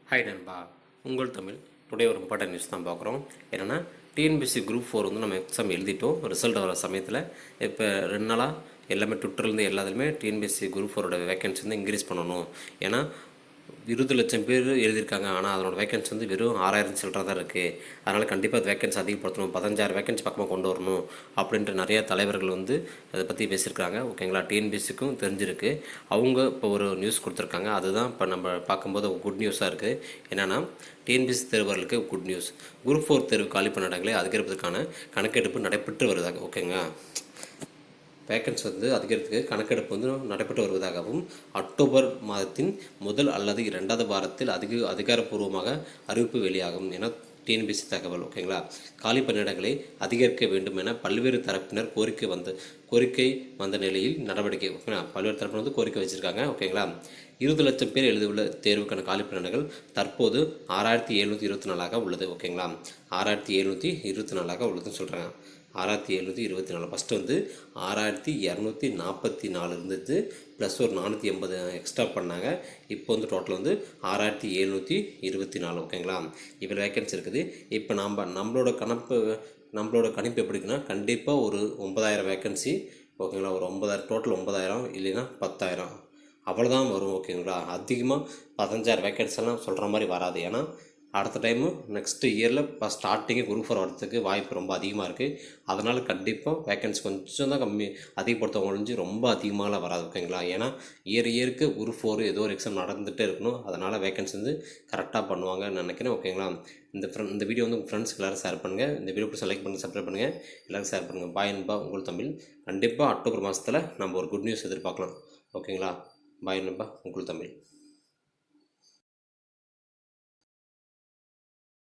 Hi நண்பா, உங்கள் Tamil today ஒரு இம்பார்ட்டன்ட் நியூஸ் தான் பார்க்குறோம். என்னென்னா டிஎன்பிஎஸ்சி குரூப் 4 வந்து நம்ம எக்ஸாம் எழுதிட்டோம். ரிசல்ட் வர சமயத்தில் இப்போ 2 நாளாக எல்லாமே ட்விட்டர்லேருந்து எல்லாத்துலேயுமே டிஎன்பிஎஸ்சி குரூப் 4ஓட வேகன்சி வந்து இன்க்ரீஸ் பண்ணணும். ஏன்னா 20 லட்சம் பேர் எழுதியிருக்காங்க. ஆனால் அதனோட வேகன்சி வந்து வெறும் 6000 சில்லற தான் இருக்குது. அதனால் கண்டிப்பாக அது வேகன்சி அதிகப்படுத்தணும், 15000 வேகன்சி பக்கமாக கொண்டு வரணும் அப்படின்ட்டு நிறையா தலைவர்கள் வந்து அதை பற்றி பேசியிருக்காங்க. ஓகேங்களா, டிஎன்பிஎஸ்சிக்கும் தெரிஞ்சிருக்கு. அவங்க இப்போ ஒரு நியூஸ் கொடுத்துருக்காங்க. அதுதான் இப்போ நம்ம பார்க்கும்போது குட் நியூஸாக இருக்குது. என்னென்னா டிஎன்பிஎஸ்சி தேர்வர்களுக்கு குட் நியூஸ். குரூப் 4 தேர்வு காலி பண்ண இடங்களை அதிகரிப்பதற்கான கணக்கெடுப்பு நடைபெற்று வருதாக. ஓகேங்க, வேக்கன்சி வந்து அதிகரித்துக்கு கணக்கெடுப்பு வந்து நடைபெற்று வருவதாகவும் அக்டோபர் மாதத்தின் முதல் அல்லது 2வது வாரத்தில் அதிகாரப்பூர்வமாக அறிவிப்பு வெளியாகும் என டிஎன்பிஎஸ்சி தகவல். ஓகேங்களா, காலி பணியிடங்களை அதிகரிக்க வேண்டும் என பல்வேறு தரப்பினர் கோரிக்கை வந்த நிலையில் நடவடிக்கை. ஓகேங்களா, பல்வேறு தரப்பினர் வந்து கோரிக்கை வச்சுருக்காங்க. ஓகேங்களா, 20 லட்சம் பேர் எழுதியுள்ள தேர்வுக்கான காலி பணியிடங்கள் தற்போது 6724 உள்ளது. ஓகேங்களா, 6724 உள்ளதுன்னு சொல்கிறாங்க. 6724 ஃபஸ்ட்டு வந்து 6244 இருந்தது, ப்ளஸ் ஒரு 480 எக்ஸ்ட்ரா பண்ணாங்க. இப்போ வந்து டோட்டல் வந்து 6724. ஓகேங்களா, இவ்வளோ வேக்கன்சி இருக்குது. இப்போ நம்மளோட கணிப்பு எப்படி இருக்குன்னா, கண்டிப்பாக ஒரு 9000 வேக்கன்சி. ஓகேங்களா, ஒரு 9000 டோட்டல் 9000 இல்லைன்னா 10000 அவ்வளோதான் வரும். ஓகேங்களா, அதிகமாக 15000 வேக்கன்சிலாம் சொல்கிற மாதிரி வராது. ஏன்னா அடுத்த டைமு நெக்ஸ்ட் இயரில் இப்போ ஸ்டார்டிங்கே குரூப் 4 வரதுக்கு வாய்ப்பு ரொம்ப அதிகமாக இருக்குது. அதனால் கண்டிப்பாக வேக்கன்சி கொஞ்சம் தான் அதிகப்படுத்த ஒழிஞ்சு ரொம்ப அதிகமாகலாம் வராது. ஓகேங்களா, ஏன்னா இயருக்கு குரூப் 4 ஏதோ ஒரு எக்ஸாம் நடந்துகிட்டே இருக்கணும். அதனால் வேக்கன்சி வந்து கரெக்டாக பண்ணுவாங்கன்னு நினைக்கிறேன். ஓகேங்களா, இந்த வீடியோ வந்து உங்கள் ஃப்ரெண்ட்ஸ்க்கு எல்லோரும் ஷேர் பண்ணுங்கள். இந்த வீடியோ செலக்ட் பண்ணி சப்ஸ்கிரைப் பண்ணுங்கள், எல்லோரும் ஷேர் பண்ணுங்கள். பாய் நண்பா, உங்கள் தமிழ். கண்டிப்பாக அக்டோபர் மாதத்தில் நம்ம ஒரு குட் நியூஸ் எதிர்பார்க்கலாம். ஓகேங்களா, பாய் நண்பா, உங்கள் தமிழ்.